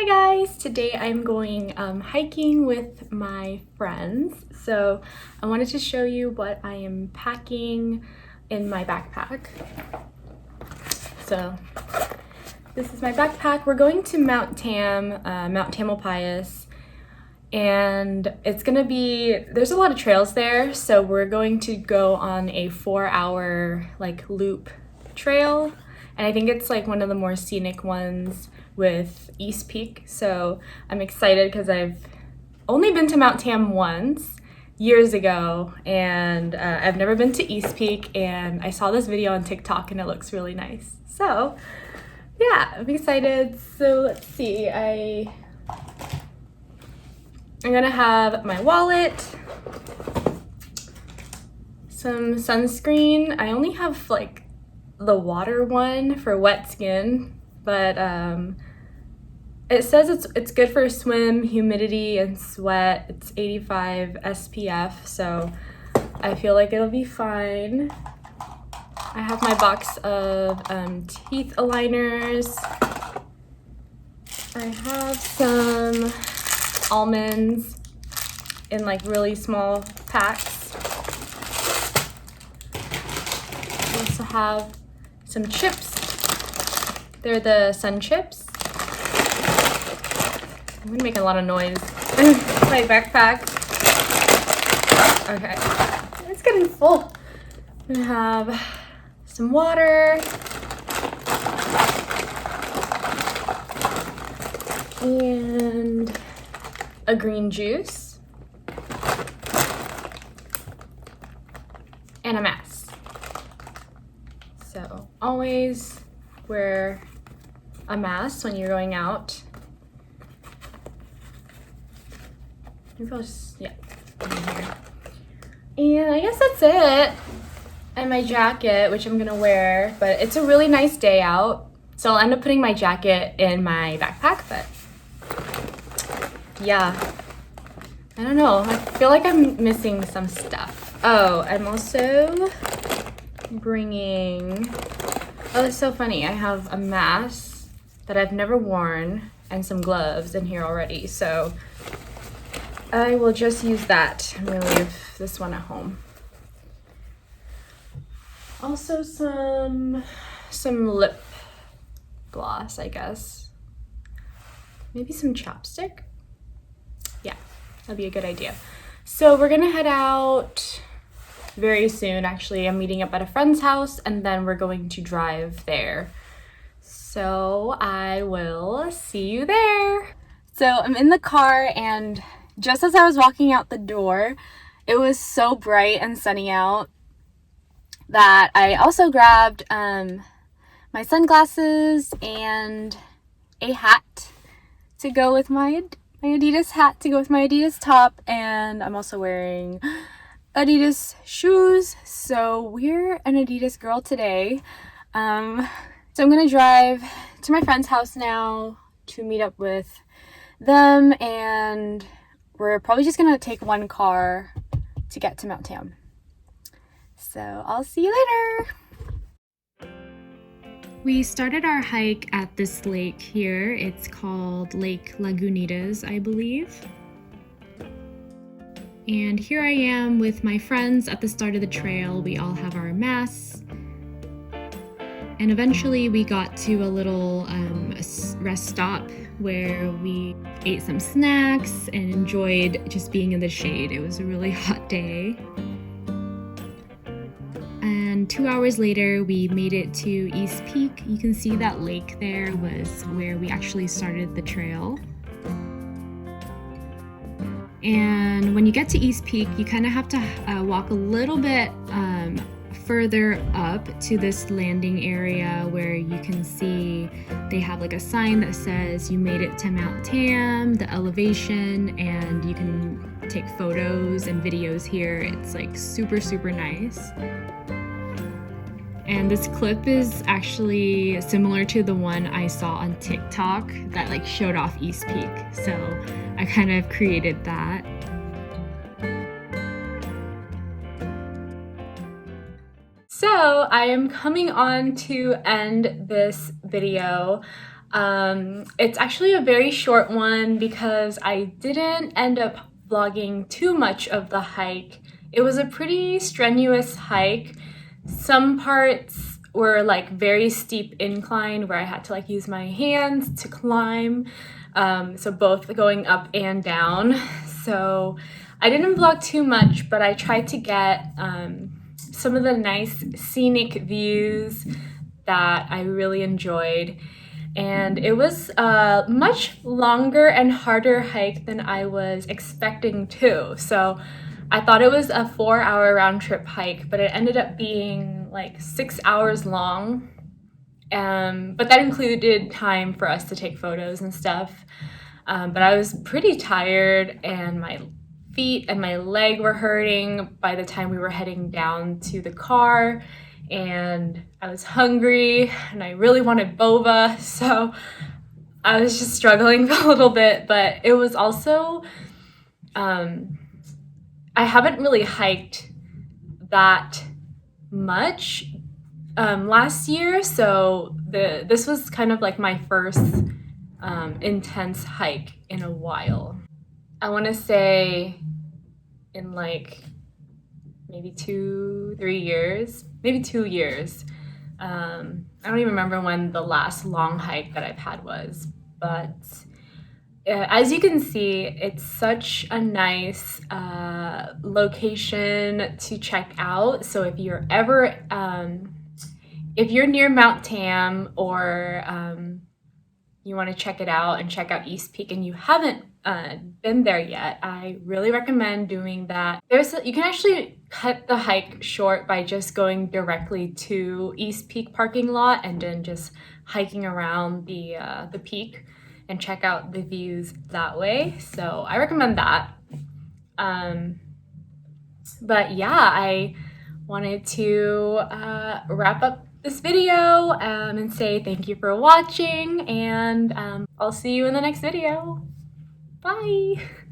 Hi guys! Today I'm going hiking with my friends. So I wanted to show you what I am packing in my backpack. So this is my backpack. We're going to Mount Tamalpais, and it's gonna be, there's a lot of trails there, so we're going to go on a 4-hour like loop trail, and I think it's like one of the more scenic ones with East Peak. So I'm excited because I've only been to Mount Tam once years ago, and I've never been to East Peak, and I saw this video on TikTok and it looks really nice. So yeah, I'm excited. So let's see, I'm gonna have my wallet, some sunscreen. I only have like the water one for wet skin, but it says it's good for swim, humidity, and sweat. It's 85 SPF, so I feel like it'll be fine. I have my box of teeth aligners. I have some almonds in like really small packs. I also have some chips. They're the sun chips. I'm gonna make a lot of noise. My backpack. Okay, it's getting full. I'm gonna have some water. And a green juice. And a mask. So always wear a mask when you're going out. Maybe I'll just, yeah, in here. And I guess that's it. And my jacket, which I'm gonna wear, but it's a really nice day out. So I'll end up putting my jacket in my backpack, but yeah. I don't know, I feel like I'm missing some stuff. Oh, I'm also bringing, oh, it's so funny. I have a mask that I've never worn and some gloves in here already. So I will just use that. I'm gonna leave this one at home. Also some lip gloss, I guess. Maybe some chapstick? Yeah, that'd be a good idea. So we're gonna head out very soon. Actually, I'm meeting up at a friend's house and then we're going to drive there. So I will see you there. So I'm in the car, and just as I was walking out the door, it was so bright and sunny out that I also grabbed my sunglasses and a hat to go with my Adidas hat to go with my Adidas top, and I'm also wearing Adidas shoes. So we're an Adidas girl today. So I'm gonna drive to my friend's house now to meet up with them, and we're probably just gonna take one car to get to Mount Tam. So I'll see you later. We started our hike at this lake here. It's called Lake Lagunitas, I believe. And here I am with my friends at the start of the trail. We all have our masks. And eventually we got to a little rest stop where we ate some snacks and enjoyed just being in the shade. It was a really hot day. And 2 hours later, we made it to East Peak. You can see that lake there was where we actually started the trail. And when you get to East Peak, you kind of have to walk a little bit further up to this landing area where you can see they have like a sign that says you made it to Mount Tam, the elevation, and you can take photos and videos here. It's like super, super nice. And this clip is actually similar to the one I saw on TikTok that like showed off East Peak. So I kind of created that. So I am coming on to end this video. It's actually a very short one because I didn't end up vlogging too much of the hike. It was a pretty strenuous hike. Some parts were like very steep incline where I had to like use my hands to climb. So both going up and down. So I didn't vlog too much, but I tried to get some of the nice scenic views that I really enjoyed. And it was a much longer and harder hike than I was expecting too. So I thought it was a 4-hour round trip hike, but it ended up being like 6 hours long. But that included time for us to take photos and stuff. But I was pretty tired and my feet and my leg were hurting by the time we were heading down to the car. And I was hungry and I really wanted boba, so I was just struggling a little bit. But it was also, I haven't really hiked that much last year, so this was kind of like my first intense hike in a while. I want to say in like maybe 2-3 years, maybe 2 years. I don't even remember when the last long hike that I've had was, but as you can see, it's such a nice location to check out. So if you're ever, if you're near Mount Tam or you want to check it out and check out East Peak and you haven't been there yet, I really recommend doing that. You can actually cut the hike short by just going directly to East Peak parking lot and then just hiking around the peak and check out the views that way. So I recommend that. But yeah, I wanted to wrap up this video and say thank you for watching, and I'll see you in the next video. Bye!